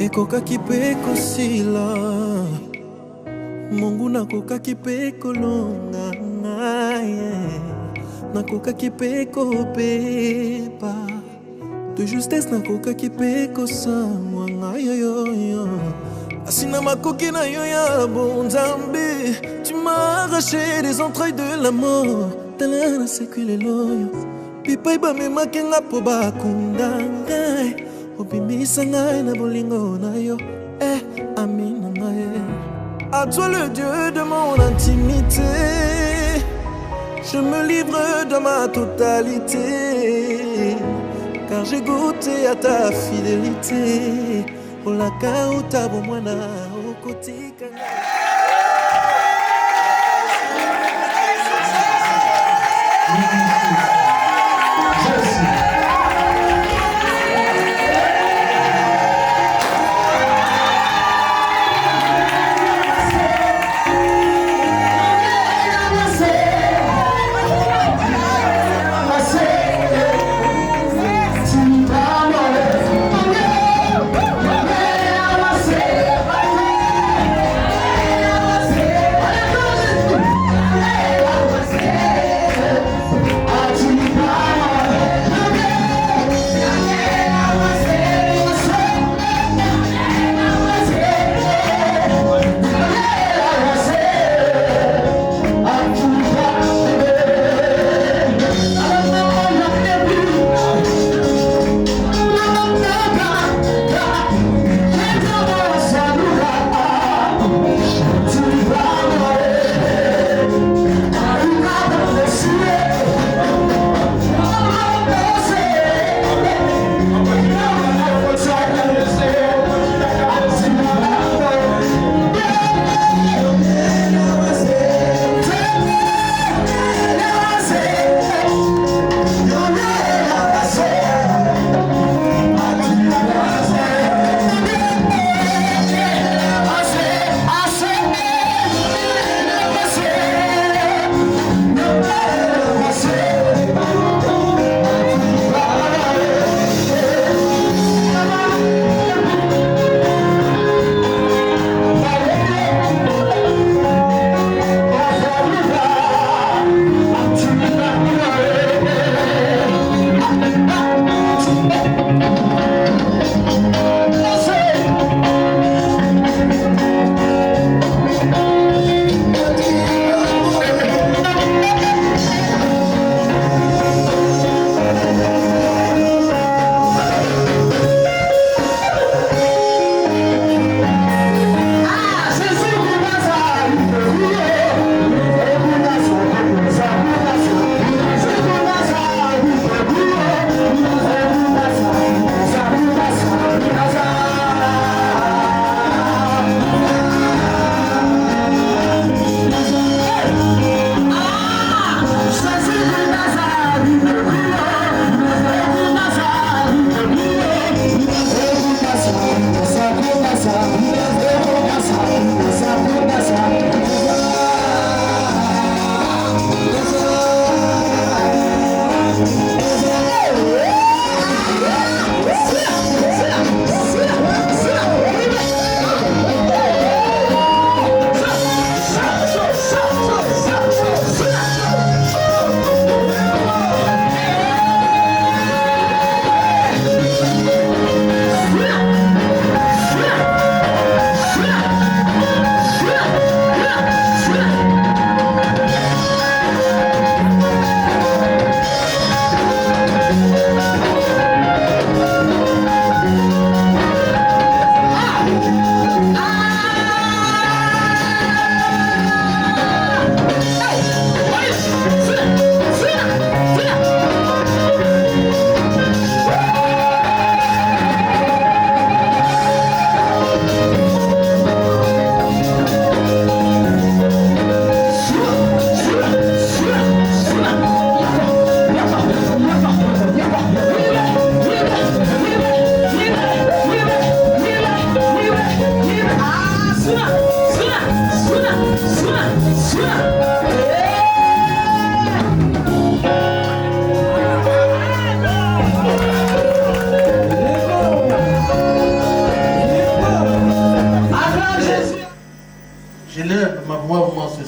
ekokaki mpe kosila mongu nakokaki mpe kolonga ngai nakokaki mpe kopepa de justesse nakokaki mpe kosamwa ngai yoyoyo asi na makoki na yo ya bonzambe tu m'as arraché des entrailles de la mort tala na sekule loyo pipai bamemaki nga mpo bakunda ngai obimisa ngai na bolingo na yo amina ngai. À toi le Dieu de mon intimité, je me livre de ma totalité, car j'ai goûté à ta fidélité. Pour la kauta bomwana au côté.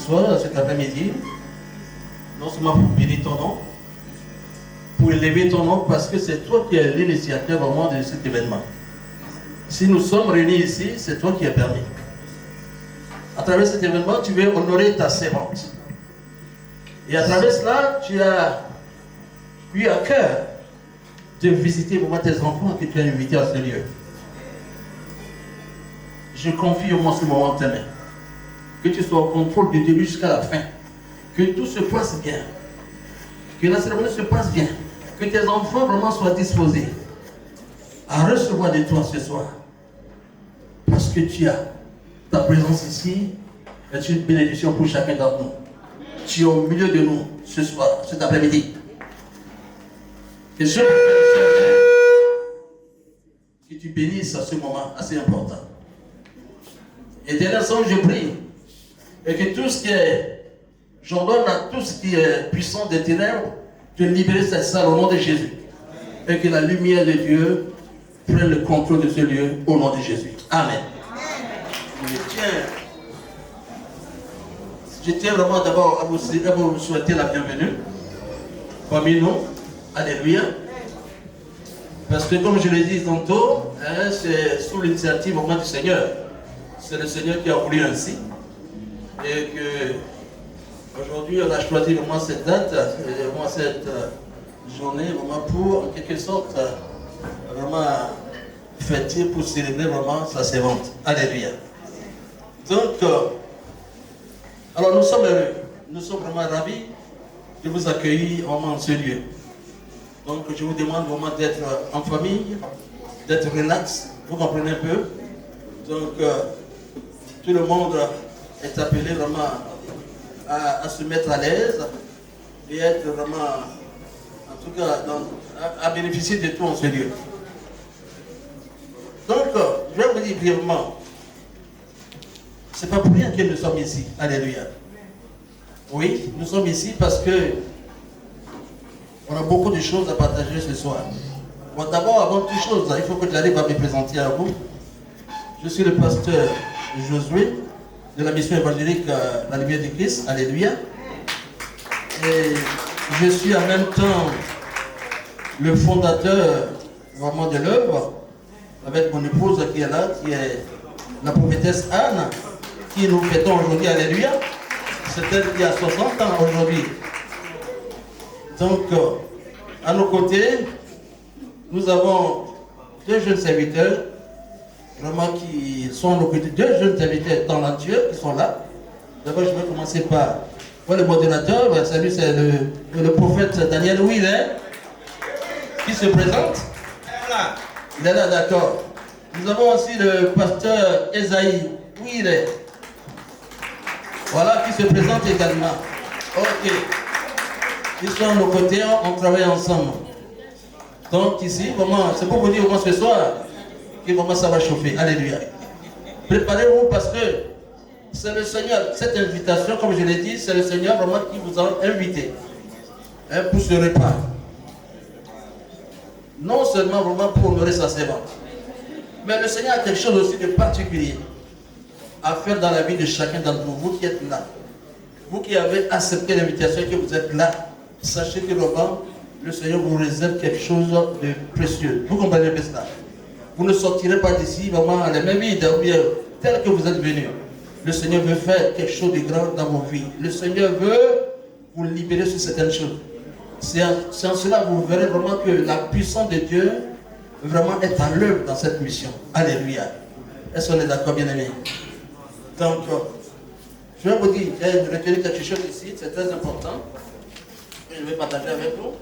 soir, cet après-midi, non seulement pour bénir ton nom, pour élever ton nom, parce que c'est toi qui es l'initiateur vraiment de cet événement. Si nous sommes réunis ici, c'est toi qui as permis. À travers cet événement, tu veux honorer ta servante. Et à travers cela, tu as eu à cœur de visiter vraiment tes enfants que tu as invités à ce lieu. Je confie au moins ce moment en tes mains. Que tu sois au contrôle de Dieu jusqu'à la fin. Que tout se passe bien. Que la cérémonie se passe bien. Que tes enfants vraiment soient disposés à recevoir de toi ce soir. Parce que tu as ta présence ici est une bénédiction pour chacun d'entre nous. Tu es au milieu de nous ce soir, cet après-midi. Et je que tu bénisses à ce moment assez important. Et dès l'instant où je prie, et que tout ce qui est, j'ordonne à tout ce qui est puissant des ténèbres de libérer cette salle au nom de Jésus. Et que la lumière de Dieu prenne le contrôle de ce lieu au nom de Jésus. Amen. Je tiens vraiment d'abord à vous souhaiter la bienvenue parmi nous. Alléluia. Parce que comme je l'ai dit tantôt, hein, c'est sous l'initiative au nom du Seigneur. C'est le Seigneur qui a voulu ainsi. Et que aujourd'hui on a choisi vraiment cette date, vraiment cette journée vraiment pour en quelque sorte vraiment fêter, pour célébrer vraiment sa servante. Alléluia. Donc, alors nous sommes heureux, nous sommes vraiment ravis de vous accueillir vraiment en ce lieu. Donc je vous demande vraiment d'être en famille, d'être relax, vous comprenez un peu. Donc tout le monde est appelé vraiment à se mettre à l'aise et être vraiment, en tout cas, à bénéficier de tout en ce lieu. Donc je vais vous dire brièvement, c'est pas pour rien que nous sommes ici. Alléluia. Oui, nous sommes ici parce que on a beaucoup de choses à partager ce soir. Bon, d'abord, avant toute chose, il faut que j'arrive à me présenter à vous. Je suis le pasteur Josué de la mission évangélique La Lumière de Christ. Alléluia. Et je suis en même temps le fondateur vraiment de l'œuvre avec mon épouse qui est là, qui est la prophétesse Anne, qui nous fêtons aujourd'hui. Alléluia. C'est elle qui a 60 ans aujourd'hui. Donc, à nos côtés, nous avons deux jeunes serviteurs, vraiment qui sont nos côtés, deux jeunes serviteurs talentueux qui sont là. D'abord, je vais commencer par le modérateur. Salut, c'est le prophète Daniel Wheeler qui se présente. Il est là, d'accord. Nous avons aussi le pasteur Esaïe Wheeler. Voilà, qui se présente également. Ok. Ils sont à nos côtés, on travaille ensemble. Donc ici, vraiment, c'est pour vous dire ce soir que vraiment ça va chauffer. Alléluia. Préparez-vous parce que c'est le Seigneur, cette invitation, comme je l'ai dit, c'est le Seigneur vraiment qui vous a invité pour ce repas. Non seulement vraiment pour honorer sa servante, mais le Seigneur a quelque chose aussi de particulier à faire dans la vie de chacun d'entre vous, vous qui êtes là. Vous qui avez accepté l'invitation et que vous êtes là, sachez que vraiment, le Seigneur vous réserve quelque chose de précieux. Vous comprenez bien cela? Vous ne sortirez pas d'ici vraiment les mêmes vides, ou bien tel que vous êtes venus. Le Seigneur veut faire quelque chose de grand dans vos vies. Le Seigneur veut vous libérer sur certaines choses. C'est en cela que vous verrez vraiment que la puissance de Dieu vraiment est à l'œuvre dans cette mission. Alléluia. Est-ce qu'on est d'accord, bien-aimés? Donc, je vais vous dire, retenez quelque chose ici, c'est très important. Et je vais partager avec vous.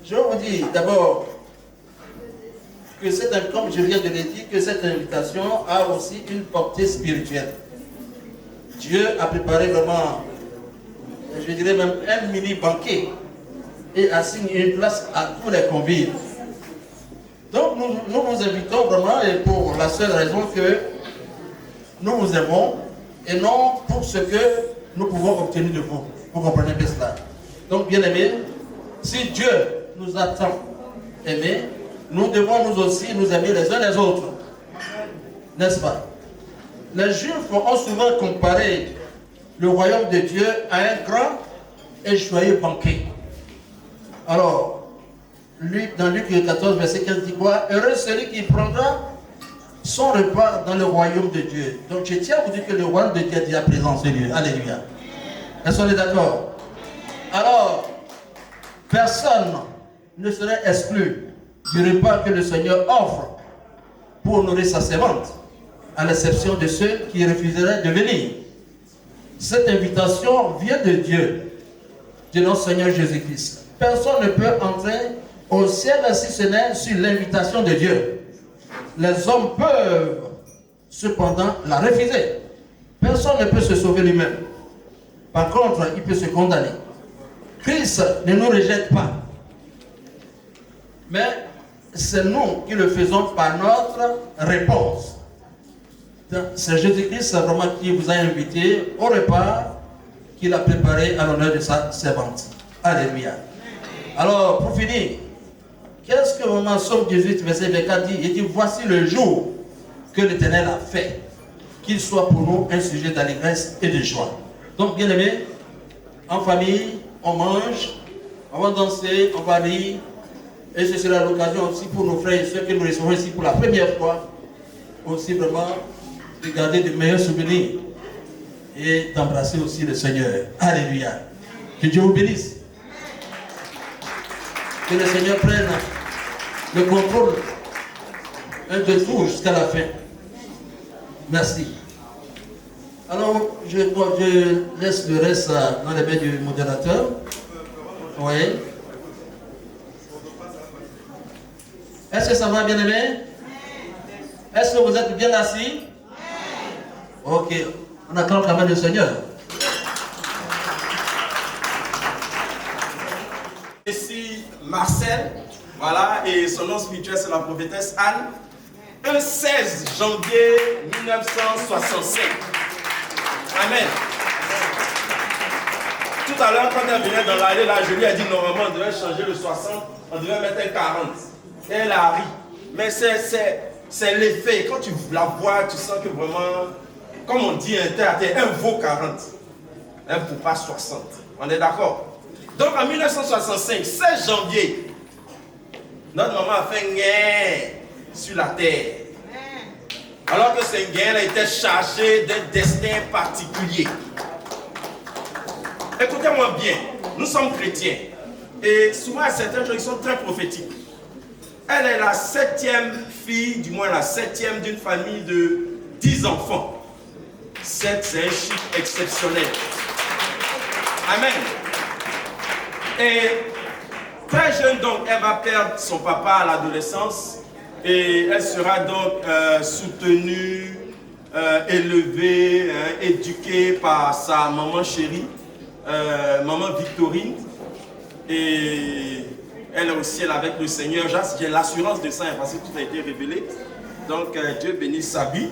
Je vais vous dire d'abord que comme je viens de le dire, que cette invitation a aussi une portée spirituelle. Dieu a préparé vraiment, je dirais même un mini banquet et assigne une place à tous les convives. Donc nous vous invitons vraiment et pour la seule raison que nous vous aimons et non pour ce que nous pouvons obtenir de vous. Vous comprenez bien cela. Donc bien aimés, si Dieu nous a tant aimés, nous devons nous aussi nous aimer les uns les autres. N'est-ce pas? Les Juifs ont souvent comparé le royaume de Dieu a un grand et joyeux banquet. Alors, dans Luc 14, verset 15, dit quoi? Heureux celui qui prendra son repas dans le royaume de Dieu. Donc je tiens à vous dire que le royaume de Dieu est déjà présent en ce lieu. Alléluia. Est-ce qu'on est d'accord? Alors, personne ne serait exclu du repas que le Seigneur offre pour nourrir sa servante, à l'exception de ceux qui refuseraient de venir. Cette invitation vient de Dieu, de notre Seigneur Jésus-Christ. Personne ne peut entrer au ciel si ce n'est sur l'invitation de Dieu. Les hommes peuvent cependant la refuser. Personne ne peut se sauver lui-même. Par contre, il peut se condamner. Christ ne nous rejette pas. Mais c'est nous qui le faisons par notre réponse. C'est Jésus-Christ vraiment qui vous a invité au repas qu'il a préparé à l'honneur de sa servante. Alléluia. Alors, pour finir, qu'est-ce que Maman Somme 18, verset 24 dit? Il dit, voici le jour que l'Éternel a fait, qu'il soit pour nous un sujet d'allégresse et de joie. Donc, bien aimés, en famille, on mange, on va danser, on va rire, et ce sera l'occasion aussi pour nos frères et sœurs que nous recevons ici pour la première fois, aussi vraiment de garder de meilleurs souvenirs et d'embrasser aussi le Seigneur. Alléluia. Que Dieu vous bénisse. Que le Seigneur prenne le contrôle de tout jusqu'à la fin. Merci. Alors, je laisse le reste dans les mains du modérateur. Oui. Est-ce que ça va, bien aimé? Est-ce que vous êtes bien assis? Ok. On acclame quand même le Seigneur. Ici Marcel, voilà, et son nom spirituel c'est la prophétesse Anne. Un 16 janvier 1965. Amen. Tout à l'heure, quand elle venait dans l'allée, là, je lui ai dit normalement on devait changer le 60, on devait mettre un 40. Et elle a ri. Mais c'est l'effet. Quand tu la vois, tu sens que vraiment, comme on dit, un vaut 40. Un pour pas 60. On est d'accord? Donc en 1965, 16 janvier, notre maman a fait un gain sur la terre. Alors que ce gain était chargé d'un destin particulier. Écoutez-moi bien, nous sommes chrétiens. Et souvent à certains gens, ils sont très prophétiques. Elle est la 7e fille, du moins la 7e d'une famille de 10 enfants. 7, c'est un chiffre exceptionnel. Amen. Et très jeune, donc, elle va perdre son papa à l'adolescence. Et elle sera donc soutenue, élevée, éduquée par sa maman chérie, maman Victorine. Et elle est au ciel avec le Seigneur. J'ai l'assurance de ça parce que tout a été révélé. Donc Dieu bénisse sa vie.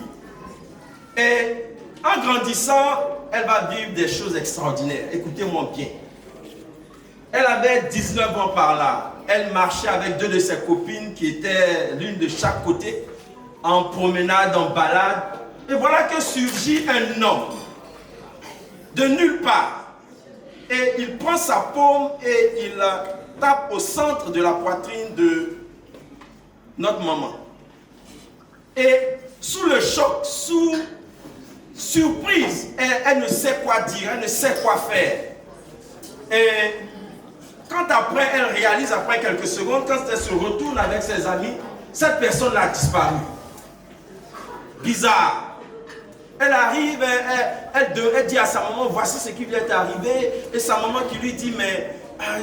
Et en grandissant, elle va vivre des choses extraordinaires. Écoutez-moi bien. Elle avait 19 ans par là. Elle marchait avec 2 de ses copines qui étaient l'une de chaque côté, en promenade, en balade. Et voilà que surgit un homme de nulle part. Et il prend sa paume et il tape au centre de la poitrine de notre maman. Et sous le choc, sous surprise, elle ne sait quoi dire, elle ne sait quoi faire. Et quand après, elle réalise après quelques secondes, quand elle se retourne avec ses amis, cette personne a disparu. Bizarre. Elle arrive, elle dit à sa maman, voici ce qui vient d'arriver. Et sa maman qui lui dit, mais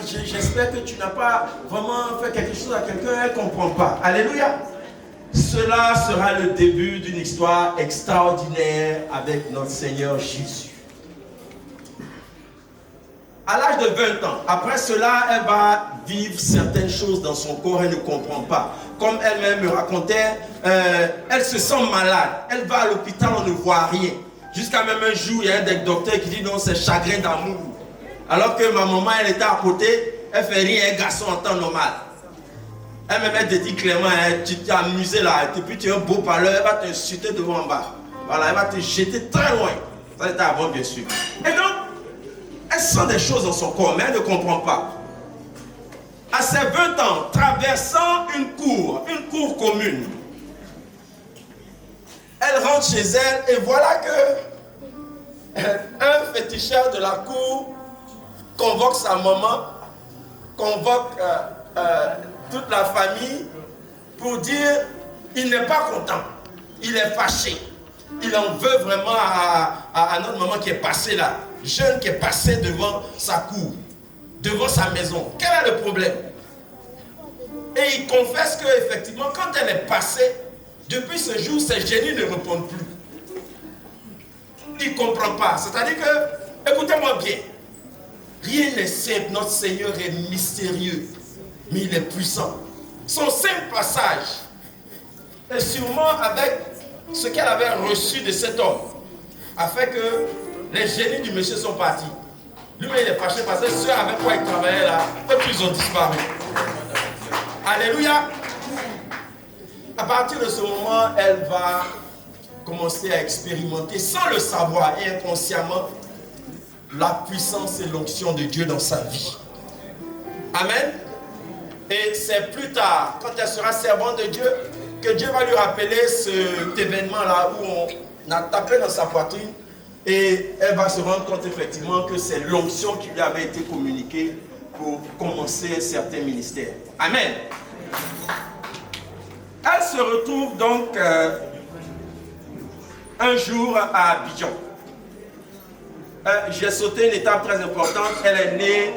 j'espère que tu n'as pas vraiment fait quelque chose à quelqu'un, elle ne comprend pas. Alléluia. Cela sera le début d'une histoire extraordinaire avec notre Seigneur Jésus. À l'âge de 20 ans, après cela, elle va vivre certaines choses dans son corps, elle ne comprend pas. Comme elle-même me racontait, elle se sent malade. Elle va à l'hôpital, on ne voit rien. Jusqu'à même un jour, il y a un des docteurs qui dit non, c'est chagrin d'amour. Alors que ma maman, elle était à côté, elle fait rire un garçon en temps normal. Elle te dit clairement, tu t'es amusé là, et puis tu es un beau parleur, elle va t'insulter devant en bas. Voilà, elle va te jeter très loin. Ça c'était avant, bien sûr. Et donc, elle sent des choses dans son corps, mais elle ne comprend pas. À ses 20 ans, traversant une cour commune, elle rentre chez elle et voilà que un féticheur de la cour convoque sa maman, convoque toute la famille pour dire il n'est pas content, il est fâché. Il en veut vraiment à notre maman qui est passée là, jeune qui est passée devant sa cour, devant sa maison. Quel est le problème? Et il confesse qu'effectivement, quand elle est passée, depuis ce jour, ses génies ne répondent plus. Il ne comprend pas. C'est-à-dire que, écoutez-moi bien, rien n'est simple, notre Seigneur est mystérieux, mais il est puissant. Son simple passage est sûrement avec ce qu'elle avait reçu de cet homme, a fait que les génies du monsieur sont partis. Lui-même, il est fâché parce que ceux avec quoi il travaillait là, eux, ils ont disparu. Alléluia. À partir de ce moment, elle va commencer à expérimenter, sans le savoir et inconsciemment, la puissance et l'onction de Dieu dans sa vie. Amen. Et c'est plus tard, quand elle sera servante de Dieu, que Dieu va lui rappeler cet événement-là où on a tapé dans sa poitrine et elle va se rendre compte effectivement que c'est l'onction qui lui avait été communiquée pour commencer certains ministères. Amen. Elle se retrouve donc un jour à Abidjan. J'ai sauté une étape très importante. Elle est née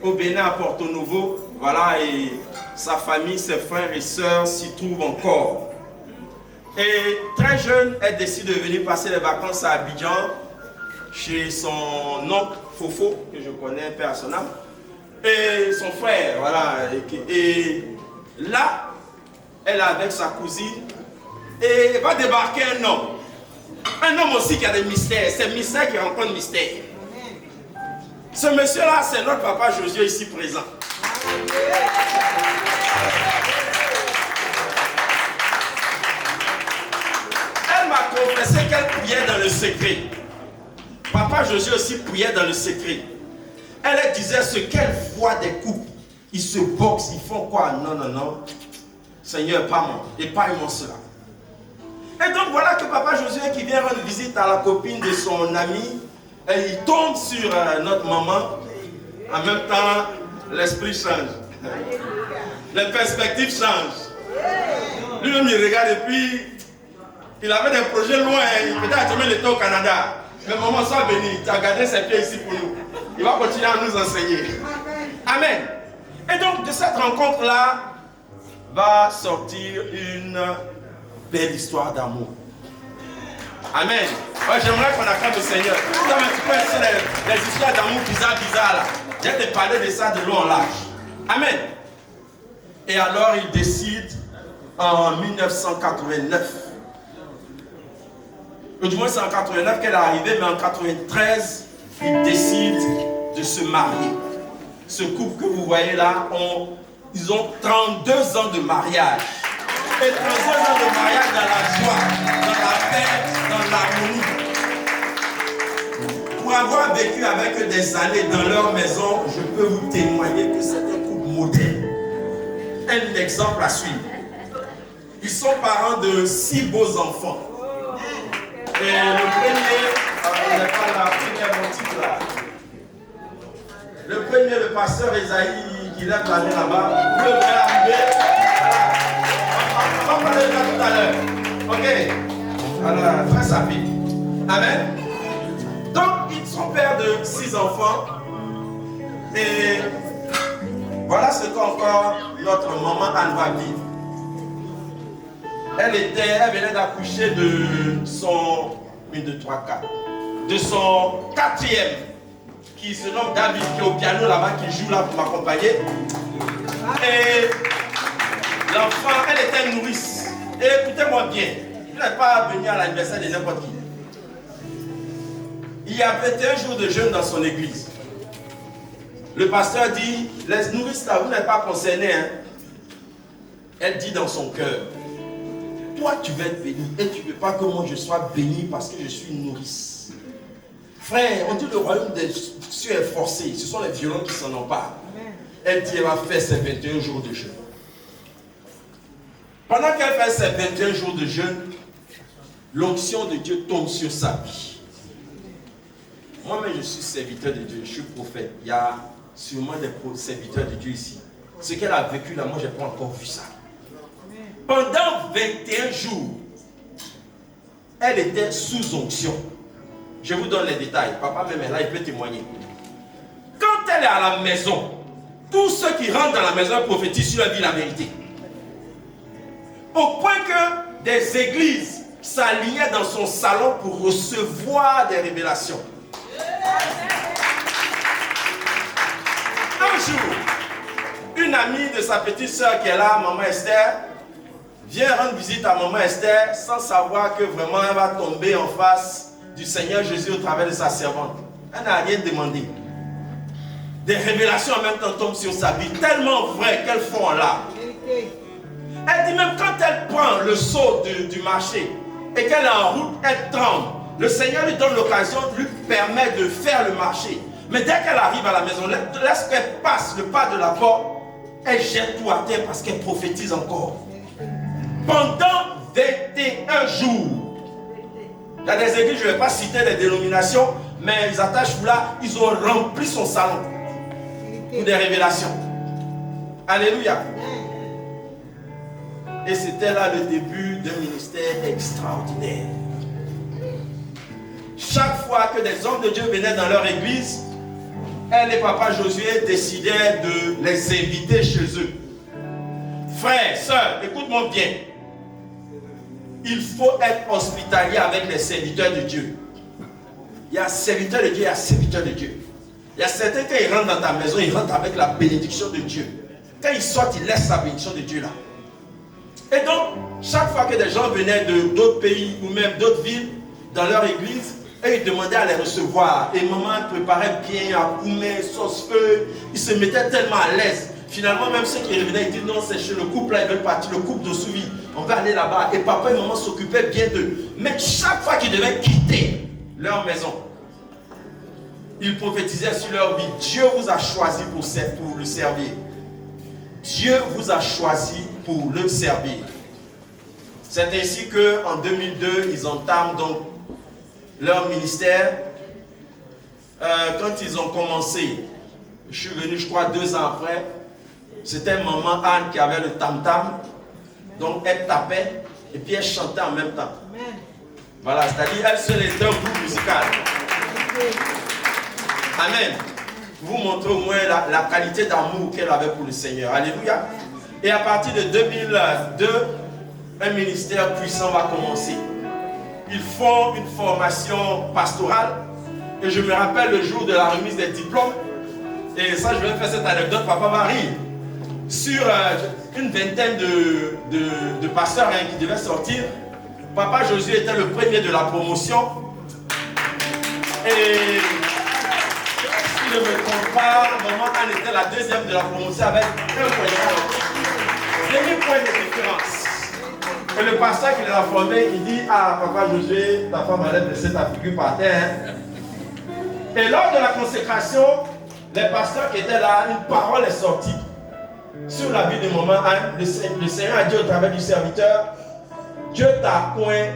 au Bénin à Porto Novo. Voilà, et sa famille, ses frères et sœurs s'y trouvent encore. Et très jeune, elle décide de venir passer les vacances à Abidjan chez son oncle Fofo, que je connais personnellement, et son frère, voilà. Et là, elle est avec sa cousine et va débarquer un homme aussi qui a des mystères. C'est mystère qui rencontre mystère. Ce monsieur-là, c'est notre papa Josué ici présent. Elle m'a confessé qu'elle priait dans le secret. Papa Josué aussi priait dans le secret. Elle disait ce qu'elle voit des couples. Ils se boxent, ils font quoi? Non, non, non. Seigneur, pas moi. Épargne-moi cela. Et donc voilà que Papa Josué qui vient rendre visite à la copine de son ami, et il tombe sur notre maman. En même temps, l'esprit change. Les perspectives changent. Lui-même, il regarde et puis, il avait des projets loin. Peut-être qu'il était au Canada. Mais maman, sois béni. Tu as gardé ses pieds ici pour nous. Il va continuer à nous enseigner. Amen. Et donc, de cette rencontre-là, va sortir une belle histoire d'amour. Amen. Ouais, j'aimerais qu'on acclame le Seigneur. Vous avez un petit peu les histoires d'amour bizarres là. Je vais te parler de ça de long en large. Amen. Et alors il décide en 1989. Ou du moins c'est en 89 qu'elle est arrivée, mais en 93, il décide de se marier. Ce couple que vous voyez là, ils ont 32 ans de mariage. Et 32 ans de mariage dans la joie, dans la paix, dans l'harmonie. Pour avoir vécu avec eux des années dans leur maison, je peux vous témoigner que c'est un couple modèle. Un exemple à suivre. Ils sont parents de 6 beaux enfants. Et le premier, on n'est pas là, premier mon titre là. Le premier, le pasteur Esaïe, qui lève la main là-bas, vous le verrez arriver. On va parler de ça tout à l'heure. Ok? Alors, très rapide. Amen. Donc, ils sont pères de 6 enfants. Et voilà ce qu'encore notre maman Anne va vivre. Elle venait d'accoucher de son 1, 2, 3, 4. De son 4e, qui se nomme David, qui est au piano là-bas, qui joue là pour m'accompagner. Et l'enfant, elle était nourrice. Et écoutez-moi bien, vous n'êtes pas venu à l'anniversaire de n'importe qui. Il y avait un jour de jeûne dans son église. Le pasteur dit, les nourrices là, vous n'êtes pas concernés. Hein? Elle dit dans son cœur, toi tu vas être béni et tu ne veux pas que moi je sois béni parce que je suis une nourrice. Frère, on dit le royaume des cieux est forcé. Ce sont les violents qui s'en emparent. Elle dit, elle va faire ses 21 jours de jeûne. Pendant qu'elle fait ses 21 jours de jeûne, l'onction de Dieu tombe sur sa vie. Moi-même, je suis serviteur de Dieu, je suis prophète. Il y a sûrement des serviteurs de Dieu ici. Ce qu'elle a vécu là, moi, je n'ai pas encore vu ça. Pendant 21 jours, elle était sous onction. Je vous donne les détails. Papa même est là, il peut témoigner. Quand elle est à la maison, tous ceux qui rentrent dans la maison prophétisent sur la vie la vérité. Au point que des églises s'alignaient dans son salon pour recevoir des révélations. Un jour, une amie de sa petite soeur qui est là, Maman Esther, vient rendre visite à Maman Esther sans savoir que vraiment elle va tomber en face du Seigneur Jésus au travers de sa servante. Elle n'a rien demandé. Des révélations en même temps tombent sur sa vie, tellement vraies qu'elles font là. Elle dit même quand elle prend le seau du marché et qu'elle est en route, elle tremble. Le Seigneur lui donne l'occasion, lui permet de faire le marché. Mais dès qu'elle arrive à la maison, lorsqu'elle passe le pas de la porte, elle jette tout à terre parce qu'elle prophétise encore. Pendant 21 jours, il y a des églises, je ne vais pas citer les dénominations, mais ils attachent là, ils ont rempli son salon pour des révélations. Alléluia. Et c'était là le début d'un ministère extraordinaire. Chaque fois que des hommes de Dieu venaient dans leur église, elle et Papa Josué décidaient de les inviter chez eux. Frères, sœurs, écoute-moi bien. Il faut être hospitalier avec les serviteurs de Dieu. Il y a serviteurs de Dieu, il y a serviteurs de Dieu. Il y a certains, quand ils rentrent dans ta maison, ils rentrent avec la bénédiction de Dieu. Quand ils sortent, ils laissent la bénédiction de Dieu là. Et donc, chaque fois que des gens venaient d'autres pays ou même d'autres villes dans leur église, et ils demandaient à les recevoir. Et maman préparait bien à coumer, sauce feu. Ils se mettaient tellement à l'aise. Finalement, même ceux qui revenaient, ils disaient non, c'est chez le couple là, ils veulent partir, le couple de Souvi. On va aller là-bas. Et papa et maman s'occupaient bien d'eux. Mais chaque fois qu'ils devaient quitter leur maison, ils prophétisaient sur leur vie. Dieu vous a choisi pour le servir. Dieu vous a choisi pour le servir. C'est ainsi qu'en 2002, ils entament donc leur ministère. Quand ils ont commencé, je suis venu, je crois, 2 ans après. C'était maman Anne qui avait le tam-tam. Donc elle tapait et puis elle chantait en même temps. Voilà, c'est-à-dire elle seule était un groupe musical. Amen. Vous montrez au moins la qualité d'amour qu'elle avait pour le Seigneur. Alléluia. Et à partir de 2002, un ministère puissant va commencer. Ils font une formation pastorale. Et je me rappelle le jour de la remise des diplômes. Et ça, je vais faire cette anecdote, papa va rire. Sur une vingtaine de pasteurs qui devaient sortir, Papa Josué était le premier de la promotion. Et si je ne me trompe pas, maman Anne était la deuxième de la promotion avec 1 point. Demi-point de différence. Et le pasteur qui l'a formé, il dit: ah, Papa Josué, ta femme allait laisser ta figure par terre. Et lors de la consécration, les pasteurs qui étaient là, une parole est sortie sur la vie de maman Anne. Le Seigneur a dit au travers du serviteur: Dieu t'a point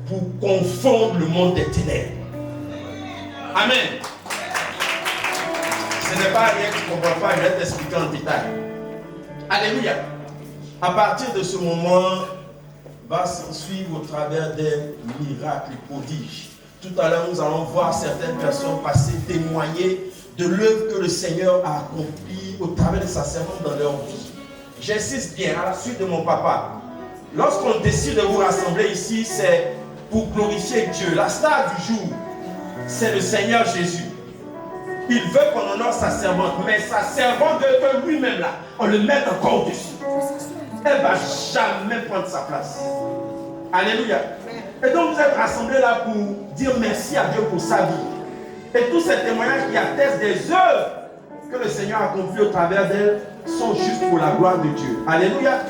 pour confondre le monde des ténèbres. Amen. Ce n'est pas rien que tu ne comprends pas, je vais t'expliquer en détail. Alléluia. À partir de ce moment, va s'en suivre au travers des miracles et prodiges. Tout à l'heure, nous allons voir certaines personnes passer témoigner de l'œuvre que le Seigneur a accomplie au travers de sa servante dans leur vie. J'insiste bien, à la suite de mon papa. Lorsqu'on décide de vous rassembler ici, c'est pour glorifier Dieu. La star du jour, c'est le Seigneur Jésus. Il veut qu'on honore sa servante, mais sa servante veut que lui-même là, on le mette encore au-dessus. Elle ne va jamais prendre sa place. Alléluia. Et donc vous êtes rassemblés là pour dire merci à Dieu pour sa vie. Et tous ces témoignages qui attestent des œuvres que le Seigneur a accomplies au travers d'elle sont juste pour la gloire de Dieu. Alléluia.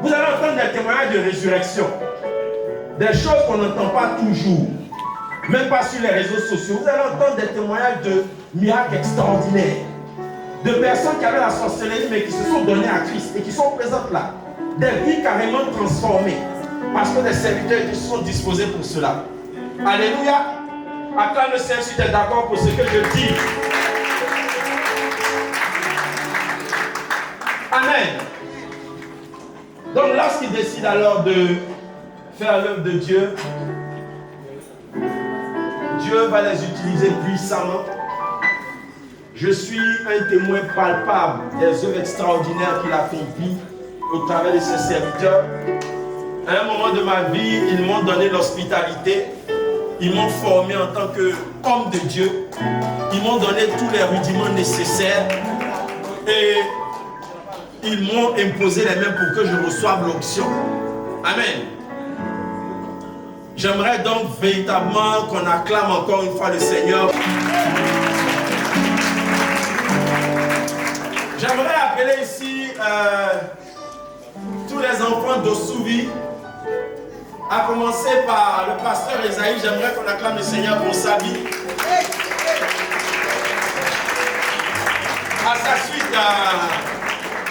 Vous allez entendre des témoignages de résurrection. Des choses qu'on n'entend pas toujours. même pas sur les réseaux sociaux, vous allez entendre des témoignages de miracles extraordinaires. De personnes qui avaient la sorcellerie mais qui se sont données à Christ et qui sont présentes là. Des vies carrément transformées. Parce que les serviteurs se sont disposés pour cela. Alléluia. Acclame le Seigneur si tu es d'accord pour ce que je dis. Amen. Donc lorsqu'ils décident alors de faire l'œuvre de Dieu, Dieu va les utiliser puissamment. Je suis un témoin palpable des œuvres extraordinaires qu'il a accomplies au travers de ses serviteurs. À un moment de ma vie, ils m'ont donné l'hospitalité. Ils m'ont formé en tant qu'homme de Dieu. Ils m'ont donné tous les rudiments nécessaires. Et ils m'ont imposé les mains pour que je reçoive l'onction. Amen. J'aimerais donc véritablement qu'on acclame encore une fois le Seigneur. J'aimerais appeler ici tous les enfants d'Ossouvi, à commencer par le pasteur Esaïe. J'aimerais qu'on acclame le Seigneur pour sa vie. À sa suite,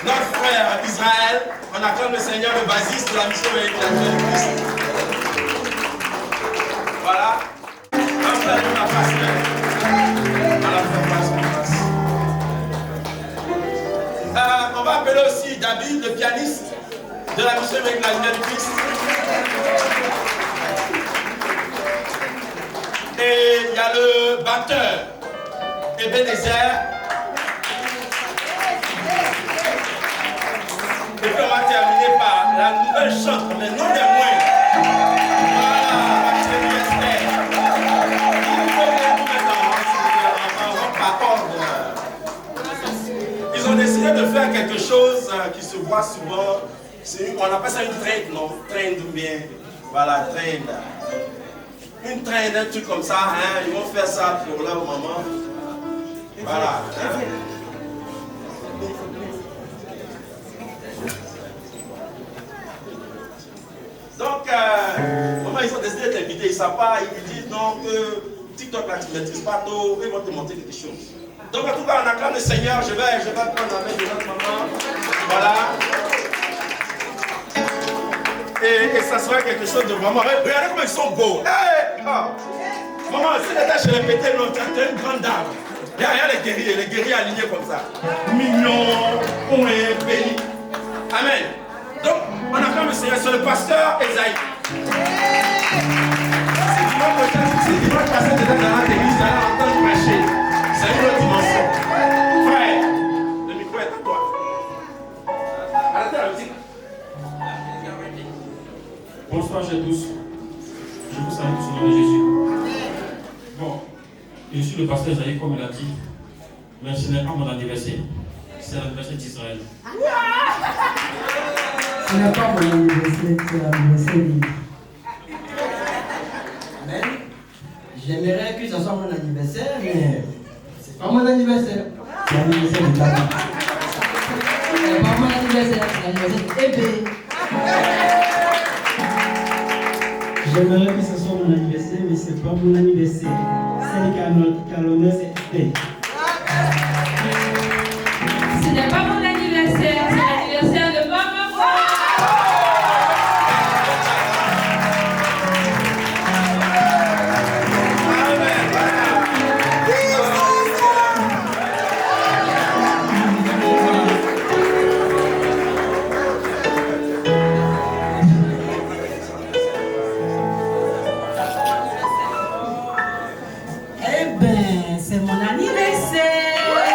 notre frère Israël, on acclame le Seigneur, le basiste de la mission avec la Christ. Voilà. Un frère de la face. À la face. On va appeler aussi David, le pianiste de la mission avec la lumière du Christ. Et il y a le batteur, Ebenezer. Et puis on va terminer par la nouvelle chante, mais non des moindres. Voilà, ils ont décidé de faire quelque chose qui se voit souvent. On appelle ça une traîne, non? Traîne ou bien. Voilà, traîne. Une traîne, un truc comme ça. Hein? Ils vont faire ça pour leur maman. Voilà. Hein? Donc, maman, ils ont décidé de t'inviter. Ils ne savent pas. Ils disent non, que TikTok là, tu ne maîtrises pas trop. Ils vont te montrer quelque chose. Donc, en tout cas, on acclame le Seigneur. Je vais prendre la main de notre maman. Voilà. Et ça sera quelque chose de vraiment. Regardez comment ils sont beaux. Hey, oh. Maman, si les tâches répétées, non, tu as une grande dame. Derrière les guerriers alignés comme ça. Mignons, point, bénis. Amen. Donc, on acclame le Seigneur sur le pasteur Esaïe. C'est dimanche passé, tu étais dans l'église, là, en train de prêcher. C'est une autre dimension. Frère, le micro est à toi. Arrêtez la musique. Bonsoir à tous. Je vous salue tous au nom de Jésus. Bon, je suis le pasteur Esaïe, comme il a dit, mais ce n'est pas mon anniversaire. C'est l'anniversaire d'Israël. Ce n'est pas mon anniversaire, c'est l'anniversaire de... Amen. J'aimerais que ce soit mon anniversaire, mais c'est pas mon anniversaire. C'est l'anniversaire de David. C'est pas mon anniversaire, c'est l'anniversaire d'Ébé. J'aimerais que ce soit mon anniversaire, mais c'est pas mon anniversaire. Celle qui a l'honneur, c'est Ébé. Ce n'est pas mon anniversaire, c'est l'anniversaire de maman. Eh ben, c'est mon anniversaire.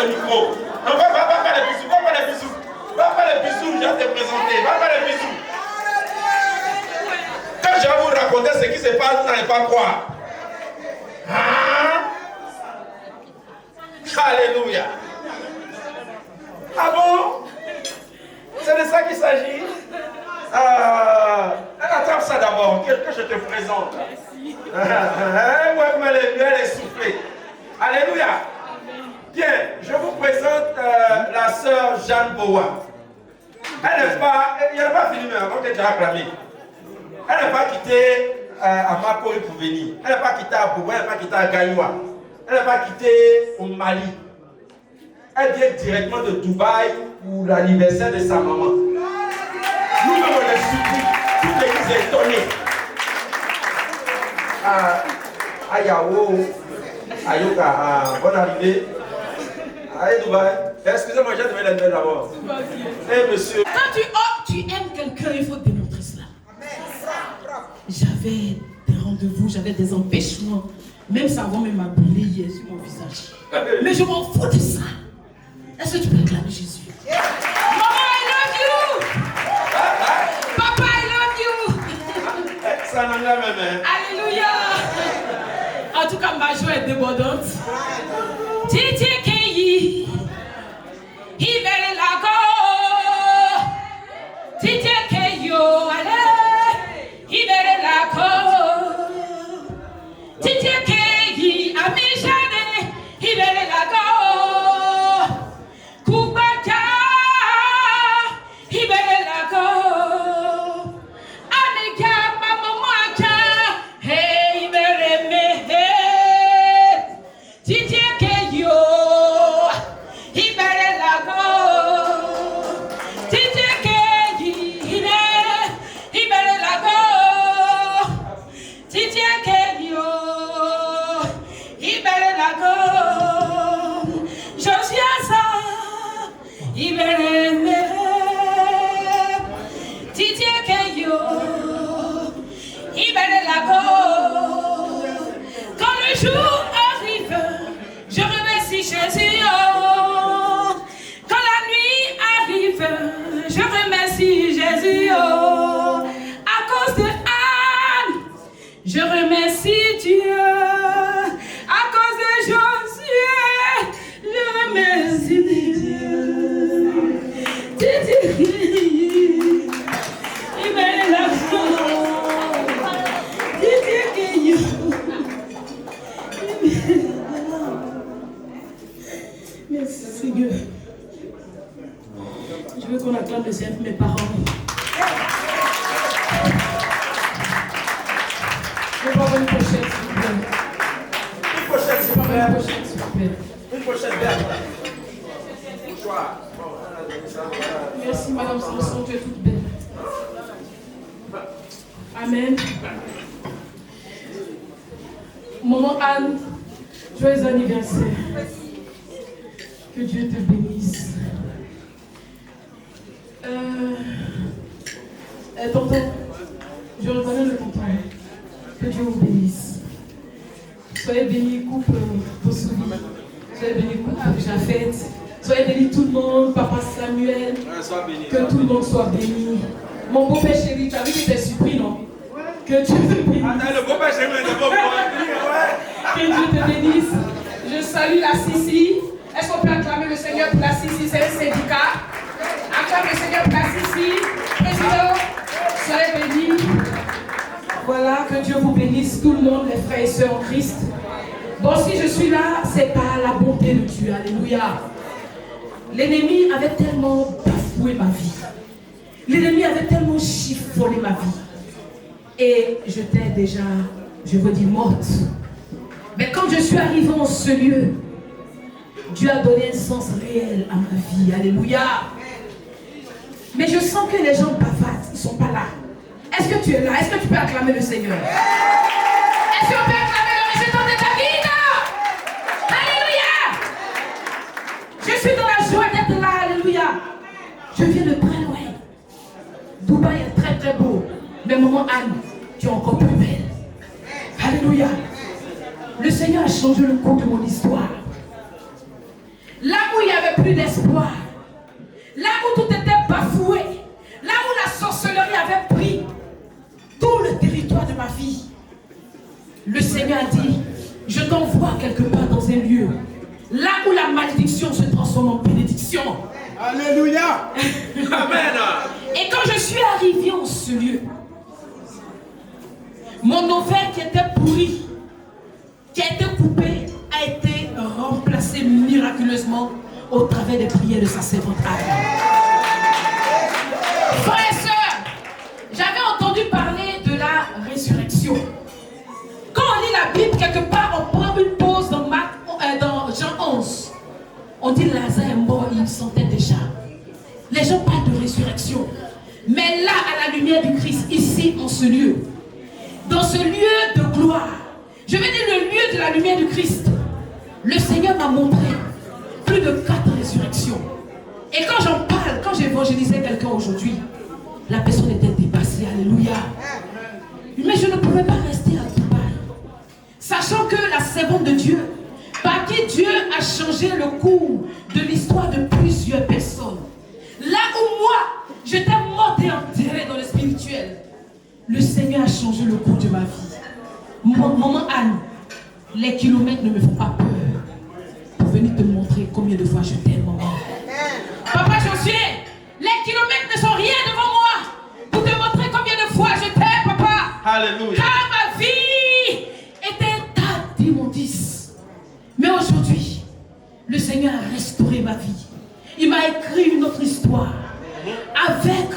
ce micro. Non, va faire les bisous, va faire les bisous. Va faire les bisous, je vais te présenter. Va faire les bisous. Quand je vais vous raconter ce qui se passe, vous n'allez pas croire. Hein? Alléluia. Ah bon? C'est de ça qu'il s'agit? Attrape ça d'abord, que je te présente. Ouais, mais elle est soufflée. Alléluia. Bien, je vous présente la sœur Jeanne Boa. Elle n'est pas, il n'y a pas fini, mais avant que tu aies acclamé. Elle n'est pas quittée à Makori pour venir. Elle n'est pas quittée à Boubou, elle n'est pas quittée à Gaïwa. Elle n'est pas quittée au Mali. Elle vient directement de Dubaï pour l'anniversaire de sa maman. Nous-mêmes, on est surpris. Toute l'église est étonnée. Ayawo, Ayoka, bonne arrivée. Allez, Dubaï. Excusez-moi, j'ai donné la nouvelle d'abord. Eh, monsieur. Quand tu aimes quelqu'un, il faut démontrer cela. J'avais des rendez-vous, j'avais des empêchements. Même ça va même m'appeler hier sur mon visage. Mais je m'en fous de ça. Est-ce que tu peux acclamer Jésus? Maman, I love you! Papa, I love you! Ça n'en a même. Alléluia! En tout cas, ma joie est débordante. Titi Keyi, Ibere Lago, Titi Keyo, allez, Ibere Lago, Titi Keyi, Amishane, Ibere Lago, Kubaja, Ibere Lago, Anika, Mamacha, hey, Ibere me, Titi Keyo, Ibere Lago, Titi Keyi, Ibere Lago, Titi Keyo, Ibere Lago, Josiasa, Ibere me, Titi Keyo, Ibere Lago. Quand le jour arrive, je remercie Jésus. Oh. Quand la nuit arrive, je remercie Jésus. Oh. À cause de Anne, je remercie Dieu. À cause de Josué, je remercie Dieu. Il met la merci Seigneur. Je veux qu'on acclame le Seigneur pour mes parents. Je vais avoir une pochette, s'il vous plaît. Une pochette, s'il vous plaît. Une pochette, s'il vous plaît. Une pochette verte. Bonsoir. Merci Madame Samson, tu es toute belle. Amen. Maman Anne, joyeux anniversaire. Que Dieu te bénisse. Tonton, je reconnais le tonton. Que Dieu vous bénisse. Soyez bénis, couple Bossouli. Soyez bénis, couple Jafet. Soyez bénis tout le monde, Papa Samuel. Que tout le monde soit béni. Mon beau-père chéri, tu as vu qu'il était surpris, non? Que Dieu te bénisse. Le beau-père chéri est beau. Que Dieu te bénisse. Je salue la Sissi. Est-ce qu'on peut acclamer le Seigneur pour la Sissi? C'est un syndicat. Acclame le Seigneur pour la Sissi. Président, soyez bénis. Voilà, que Dieu vous bénisse, tout le monde, les frères et sœurs en Christ. Bon, si je suis là, c'est par la bonté de Dieu. Alléluia. L'ennemi avait tellement bafoué ma vie. L'ennemi avait tellement chiffonné ma vie. Et j'étais déjà, je vous dis, morte. Mais quand je suis arrivée en ce lieu, Dieu a donné un sens réel à ma vie. Alléluia. Mais je sens que les gens bavardent, ils ne sont pas là. Est-ce que tu es là? Est-ce que tu peux acclamer le Seigneur? Est-ce qu'on peut acclamer le résultat de ta vie? Alléluia. Je suis dans la joie d'être là. Alléluia. Je viens de très loin. Dubaï est très très beau. Mais maman Anne, tu es encore plus belle. Alléluia. Le Seigneur a changé le cours de mon histoire. Là où plus d'espoir, là où tout était bafoué, là où la sorcellerie avait pris tout le territoire de ma vie, le Seigneur a dit, je t'envoie quelque part dans un lieu, là où la malédiction se transforme en bénédiction. Alléluia. Amen. Et quand je suis arrivé en ce lieu, mon ovaire qui était pourri, qui a été coupé, a été remplacé miraculeusement au travers des prières de sa servante Anne. Frères et sœurs, j'avais entendu parler de la résurrection. Quand on lit la Bible, quelque part, on prend une pause dans Jean 11. On dit Lazare est mort, il sentait déjà. Les gens parlent de résurrection. Mais là, à la lumière du Christ, ici, en ce lieu, dans ce lieu de gloire, je veux dire le lieu de la lumière du Christ, le Seigneur m'a montré plus de 4 résurrections. Et quand j'en parle, quand j'évangélisais quelqu'un aujourd'hui, la personne était dépassée, alléluia. Mais je ne pouvais pas rester à Dubaï, sachant que la servante de Dieu, par qui Dieu a changé le cours de l'histoire de plusieurs personnes, là où moi, j'étais morte et enterrée dans le spirituel, le Seigneur a changé le cours de ma vie. Maman Anne, les kilomètres ne me font pas peur pour venir te montrer combien de fois je t'aime, maman. Papa Josué, les kilomètres ne sont rien devant moi pour te montrer combien de fois je t'aime, papa. Alléluia. Car ma vie était un tas d'immondices. Mais aujourd'hui, le Seigneur a restauré ma vie. Il m'a écrit une autre histoire avec,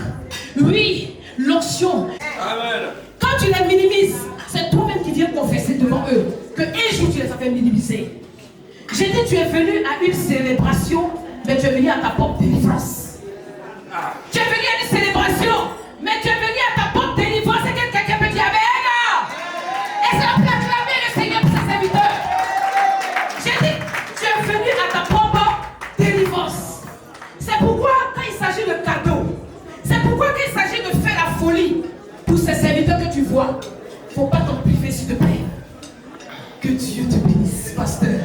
oui, l'onction. Amen. Quand tu les minimises, c'est toi-même qui viens confesser devant eux que un jour tu les as fait minimiser. J'ai dit, tu es venu à une célébration, mais tu es venu à ta propre délivrance. Tu es venu à une célébration, mais tu es venu à ta propre délivrance. Et quelqu'un peut dire Amen. Et ça peut acclamer le Seigneur pour ses serviteurs. J'ai dit, tu es venu à ta propre délivrance. C'est pourquoi quand il s'agit de cadeaux, c'est pourquoi quand il s'agit de faire la folie pour ces serviteurs que tu vois, il ne faut pas t'en priver, s'il te plaît. Que Dieu te bénisse, pasteur.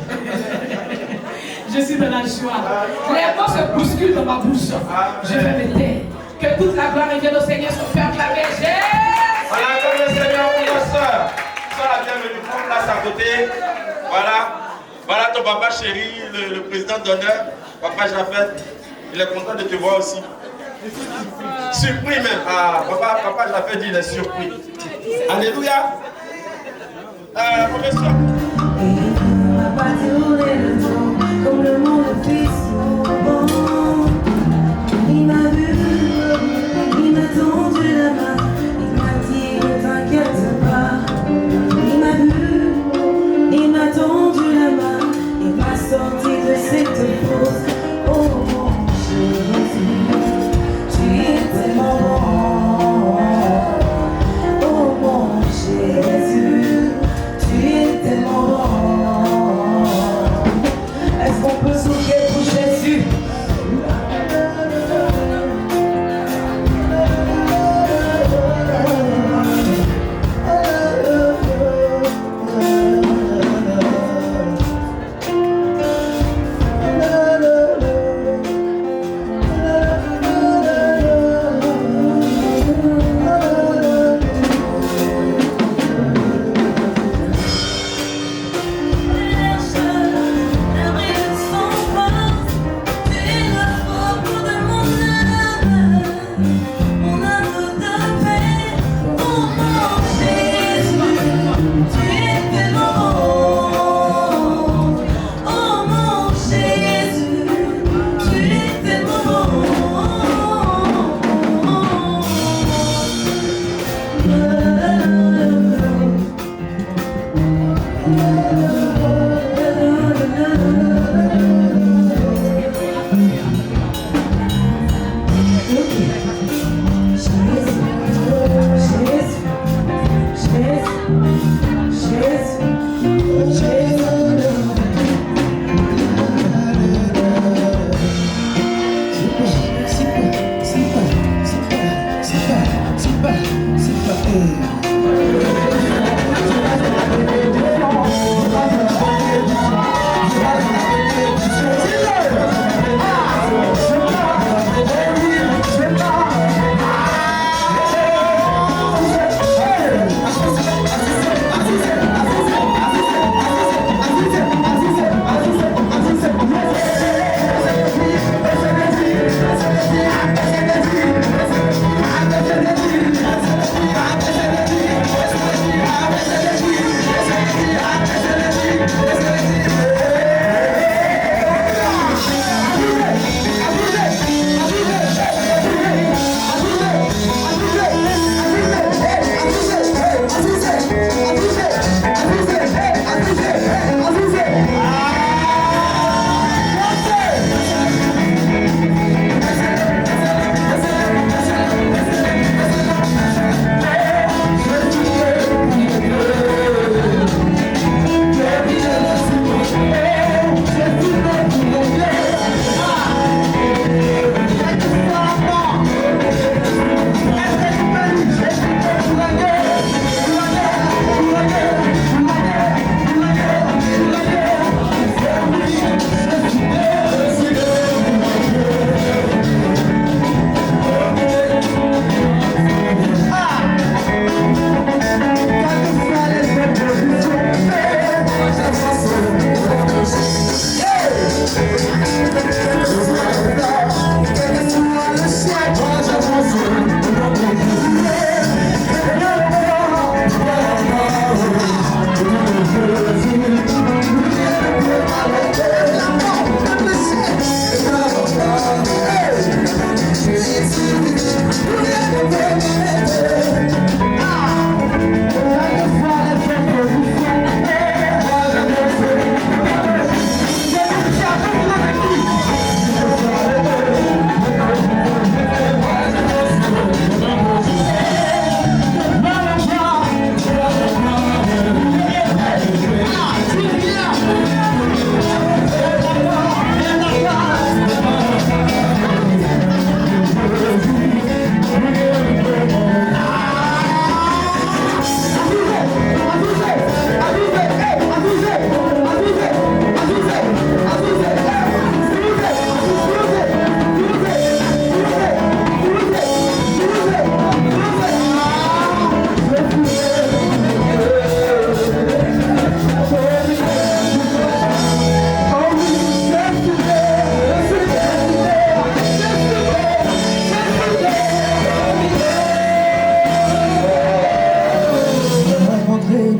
Je suis dans la joie. Les mots se bousculent dans ma bouche. Je vais me taire. Que toute la gloire revienne au Seigneur, son Père acclamé. Voilà, comme le Seigneur pour nos soeurs. Sois la bienvenue, prends place à côté. Voilà. Voilà ton papa chéri, le président d'honneur, papa Jaffet. Il est content de te voir aussi. Surpris même. Ah, papa Jaffet dit il est surpris. Alléluia. Professeur. Il m'a pas tourné le dos comme le monde fait souvent. Il m'a vu, il m'a tendu la main, il m'a dit ne t'inquiète pas. Il m'a vu, il m'a tendu la main, il m'a sorti de cette fosse. Oh mon Jésus, tu es tellement bon. Oh mon Jésus, tu es tellement bon. Est-ce qu'on peut souffler pour Jésus? Ah!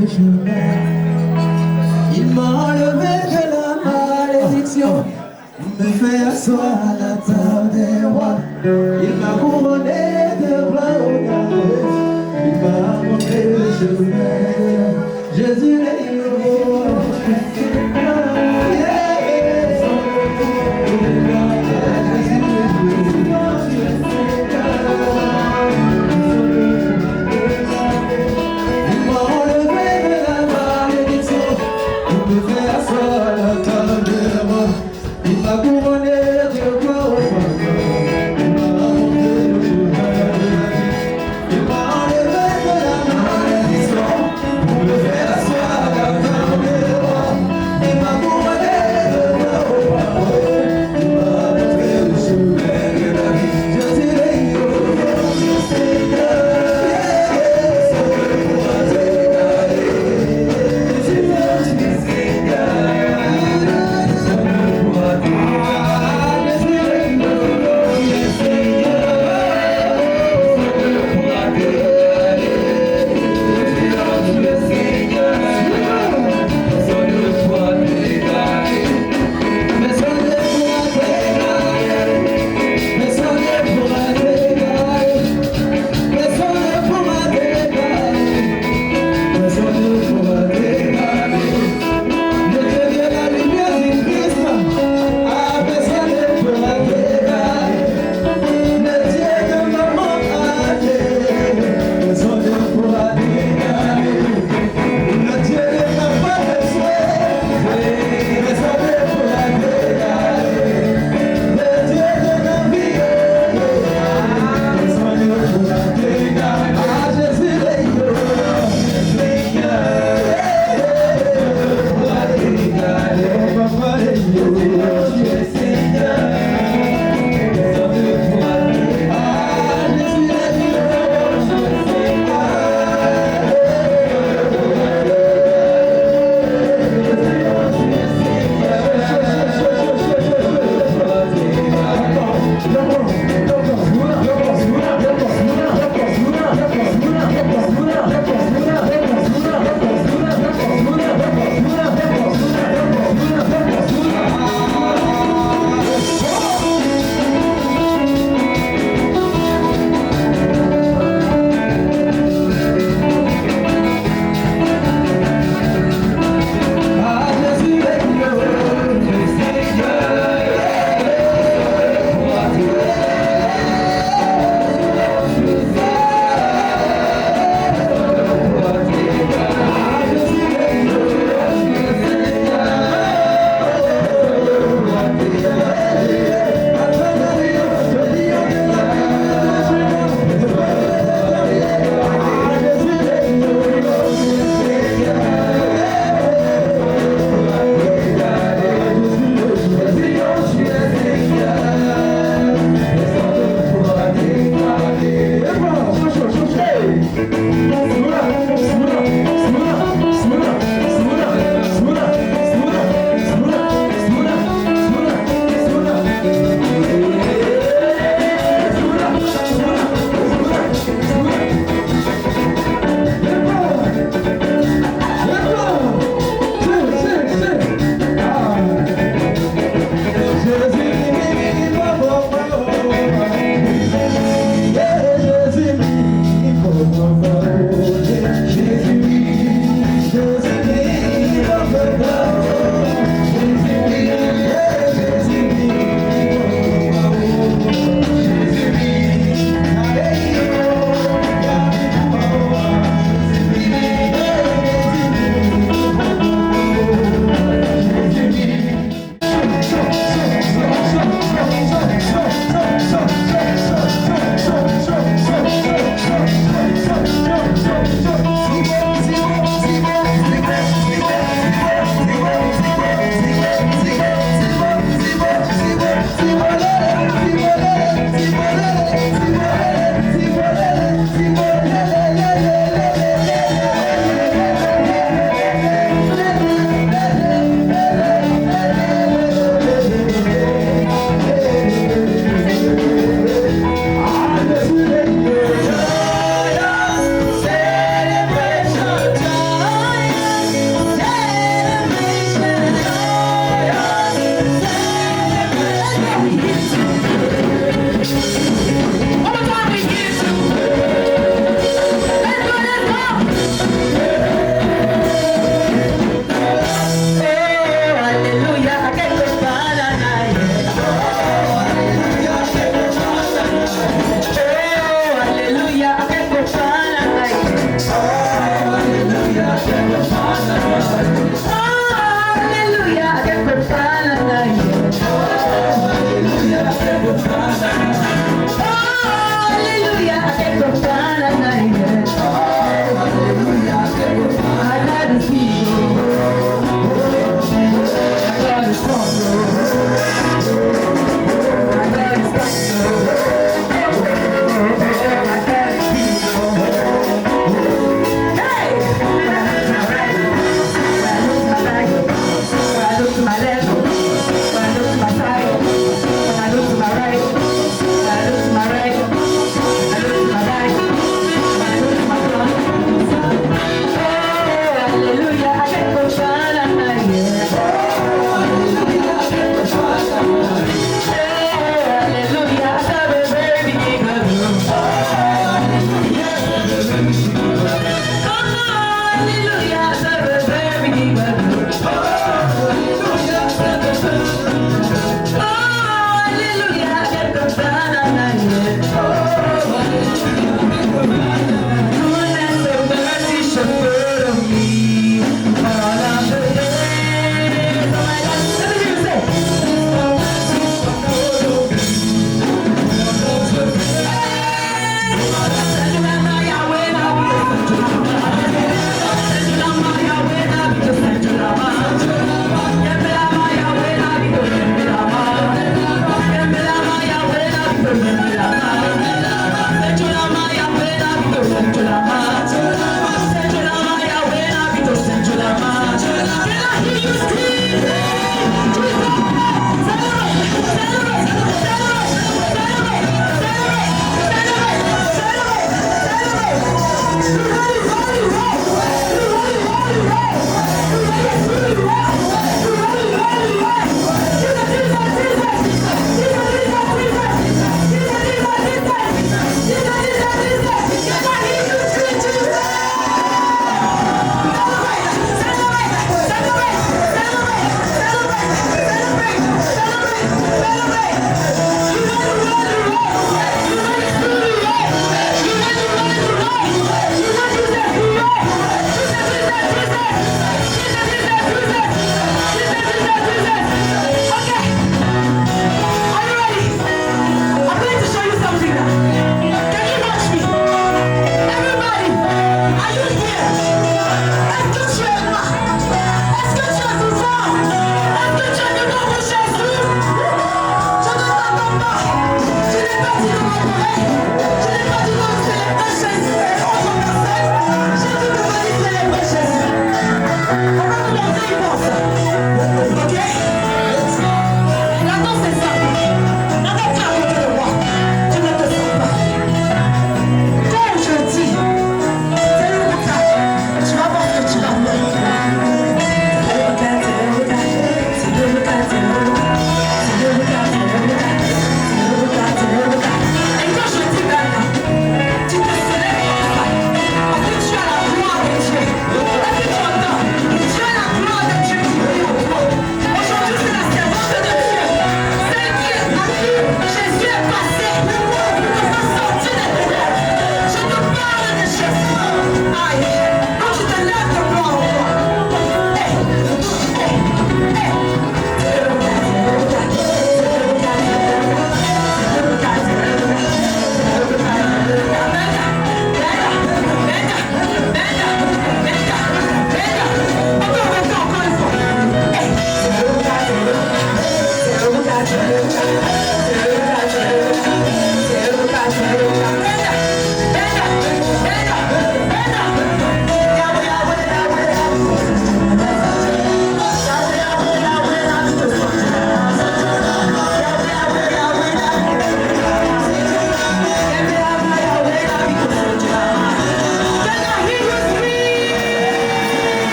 le chemin. Il m'a enlevé de la malédiction, me fait asseoir à la table des rois. Il m'a couronné de plein honneur, il m'a montré le chemin. Jésus est héros. Pour me faire asseoir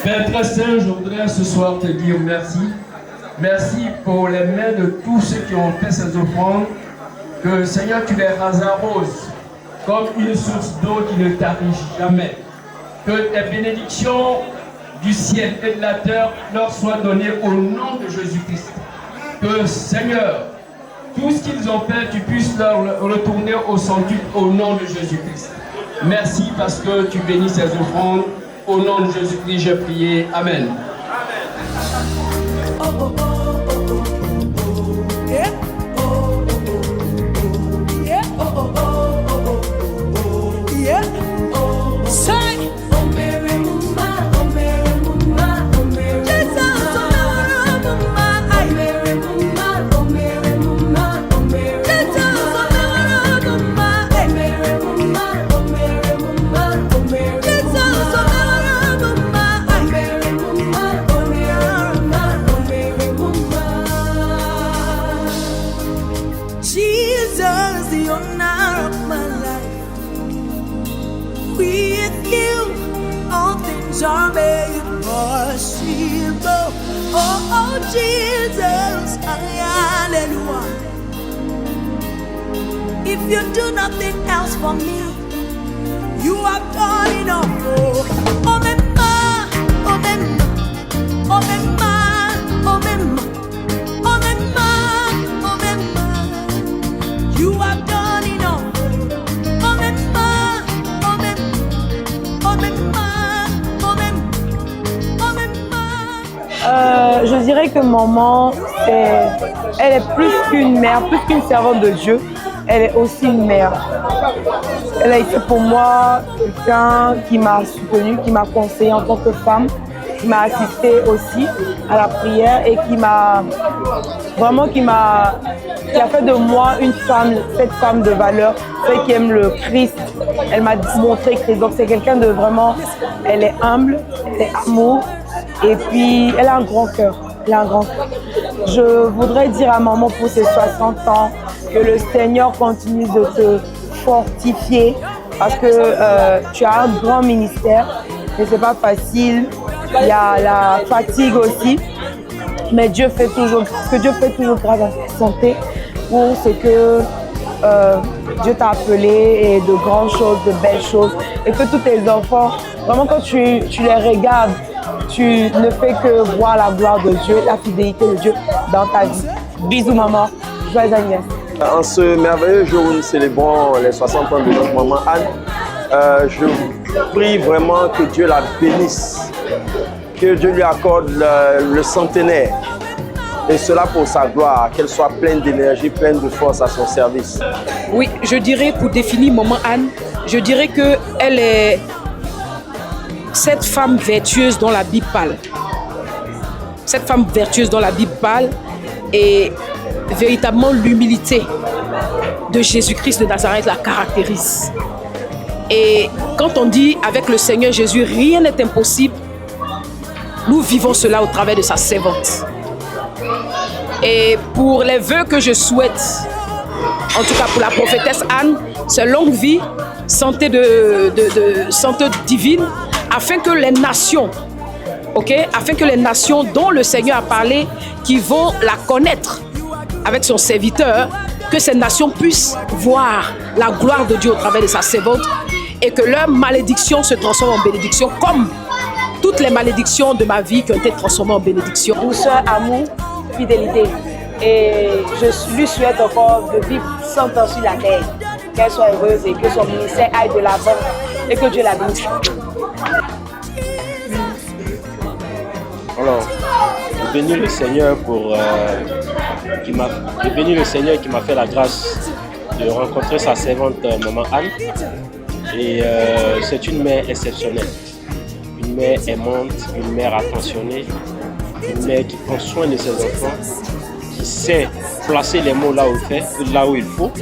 Père très saint, je voudrais ce soir te dire merci. Merci pour les mains de tous ceux qui ont fait ces offrandes. Que Seigneur, tu les arroses comme une source d'eau qui ne tarit jamais. Que tes bénédictions du ciel et de la terre leur soient données au nom de Jésus-Christ. Que Seigneur, tout ce qu'ils ont fait, tu puisses leur retourner au centuple au nom de Jésus-Christ. Merci parce que tu bénis ces offrandes. Au nom de Jésus-Christ, j'ai prié. Amen. Jesus, the owner of my life. With you, all things are made possible. Oh, Jesus, hallelujah. If you do nothing else for me, you have done enough. Oh, mema, oh, mema, oh, mema, oh, mema, oh, mema, oh, mema. You have done enough. Oh, mema, oh, mema, oh, mema, oh, mema, oh, mema. Je dirais que maman, elle est plus qu'une mère, plus qu'une servante de Dieu. Elle est aussi une mère. Elle a été pour moi quelqu'un qui m'a soutenue, qui m'a conseillée en tant que femme, qui m'a assistée aussi à la prière et qui a fait de moi une femme, cette femme de valeur, celle qui aime le Christ. Elle m'a montré Christ. Donc c'est quelqu'un de vraiment, elle est humble, elle est amour et puis elle a un grand cœur. Elle a un grand cœur. Je voudrais dire à maman pour ses 60 ans que le Seigneur continue de te fortifier parce que tu as un grand ministère et c'est pas facile. Il y a la fatigue aussi, mais Dieu fait toujours grâce à ta santé pour ce que Dieu t'a appelé et de grandes choses, de belles choses et que tous tes enfants, vraiment quand tu les regardes, tu ne fais que voir la gloire de Dieu, la fidélité de Dieu dans ta vie. Bisous maman, joyeux anniversaire. En ce merveilleux jour où nous célébrons les 60 ans de notre maman Anne, je prie vraiment que Dieu la bénisse, que Dieu lui accorde le centenaire, et cela pour sa gloire, qu'elle soit pleine d'énergie, pleine de force à son service. Oui, je dirais pour définir maman Anne, je dirais qu'elle est cette femme vertueuse dont la Bible parle. Cette femme vertueuse dont la Bible parle et véritablement l'humilité de Jésus-Christ de Nazareth la caractérise. Et quand on dit avec le Seigneur Jésus, rien n'est impossible, nous vivons cela au travers de sa servante. Et pour les vœux que je souhaite, en tout cas pour la prophétesse Anne, c'est longue vie, santé divine, afin que les nations, afin que les nations dont le Seigneur a parlé, qui vont la connaître avec son serviteur, que ces nations puissent voir la gloire de Dieu au travers de sa servante et que leur malédiction se transforme en bénédiction, comme toutes les malédictions de ma vie qui ont été transformées en bénédiction. Douceur, amour, fidélité. Et je lui souhaite encore de vivre 100 ans sur la terre, qu'elle soit heureuse et que son ministère aille de l'avant et que Dieu la bénisse. Alors, je bénis le Seigneur qui m'a fait la grâce de rencontrer sa servante maman Anne. Et c'est une mère exceptionnelle, une mère aimante, une mère attentionnée, une mère qui prend soin de ses enfants, qui sait placer les mots là où il faut.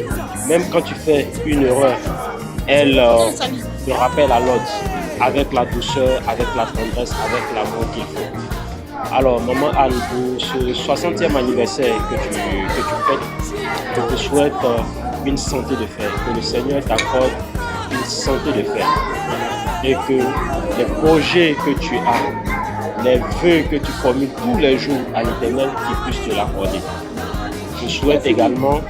Même quand tu fais une erreur, elle te rappelle à l'ordre avec la douceur, avec la tendresse, avec l'amour qu'il faut. Alors, maman Anne, pour ce 60e anniversaire que tu fêtes, je te souhaite une santé de fer, que le Seigneur t'accorde une santé de fer. Et que les projets que tu as, les vœux que tu formules tous les jours à l'Éternel, qu'il puisse te l'accorder. Je souhaite également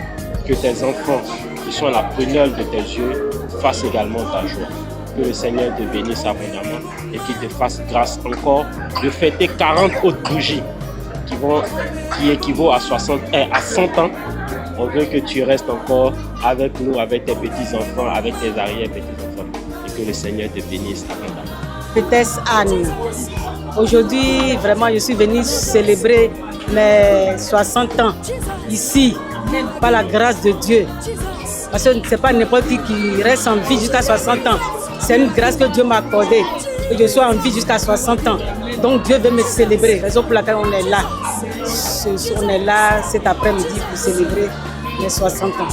que tes enfants qui sont à la prunelle de tes yeux fassent également ta joie. Que le Seigneur te bénisse abondamment et qu'il te fasse grâce encore de fêter 40 autres bougies qui équivaut à 100 ans. On veut que tu restes encore avec nous, avec tes petits-enfants, avec tes arrière-petits-enfants. Et que le Seigneur te bénisse abondamment. Petesse Anne, aujourd'hui, vraiment, je suis venue célébrer mes 60 ans ici, par la grâce de Dieu. Parce que ce n'est pas n'importe qui reste en vie jusqu'à 60 ans. C'est une grâce que Dieu m'a accordée. Et je suis en vie jusqu'à 60 ans. Donc Dieu veut me célébrer. Raison pour laquelle on est là. On est là cet après-midi pour célébrer mes 60 ans.